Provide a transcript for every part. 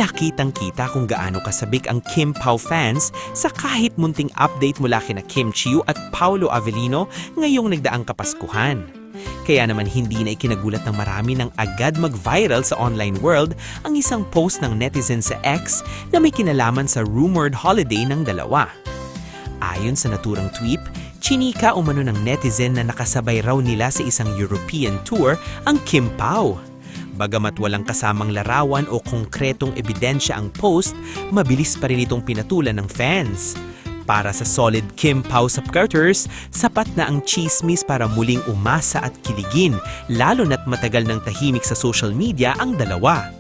tila kitang-kita kung gaano kasabik ang Kim Pao fans sa kahit munting update mula kina Kim Chiu at Paolo Avellino ngayong nagdaang Kapaskuhan. Kaya naman hindi na ikinagulat ng marami nang agad mag-viral sa online world ang isang post ng netizen sa X na may kinalaman sa rumored holiday ng dalawa. Ayon sa naturang tweet, chinika umano ng netizen na nakasabay raw nila sa isang European tour ang Kim Pao. Bagamat walang kasamang larawan o konkretong ebidensya ang post, mabilis pa rin itong pinatulan ng fans. Para sa solid Kim Pao supporters, sapat na ang chismis para muling umasa at kiligin, lalo na't matagal ng tahimik sa social media ang dalawa.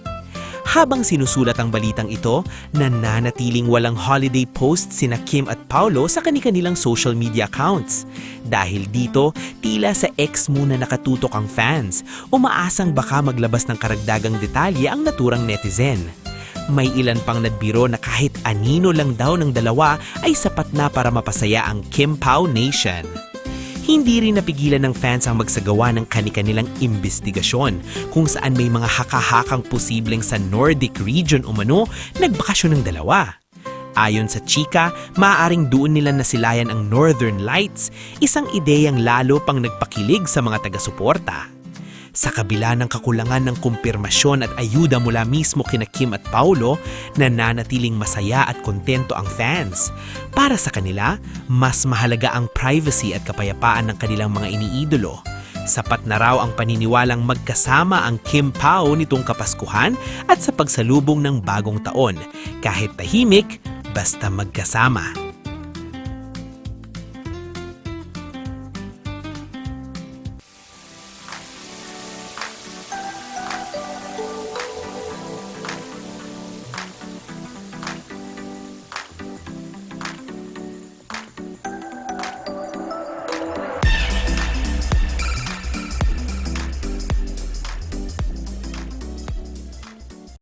Habang sinusulat ang balitang ito, nananatiling walang holiday post sina Kim at Paolo sa kani-kanilang social media accounts. Dahil dito, tila sa X muna nakatutok ang fans, umaasang baka maglabas ng karagdagang detalye ang naturang netizen. May ilan pang nagbiro na kahit anino lang daw ng dalawa ay sapat na para mapasaya ang Kim Pao Nation. Hindi rin napigilan ng fans ang magsagawa ng kani-kanilang imbestigasyon kung saan may mga haka-hakang posibleng sa Nordic region umano nagbakasyon ng dalawa. Ayon sa chika, maaaring doon nila nasilayan ang Northern Lights, isang ideyang lalo pang nagpakilig sa mga taga-suporta. Sa kabila ng kakulangan ng kumpirmasyon at ayuda mula mismo kina Kim at Paolo, nananatiling masaya at kontento ang fans. Para sa kanila, mas mahalaga ang privacy at kapayapaan ng kanilang mga iniidolo. Sapat na raw ang paniniwalang magkasama ang Kim Pao nitong Kapaskuhan at sa pagsalubong ng bagong taon. Kahit tahimik, basta magkasama.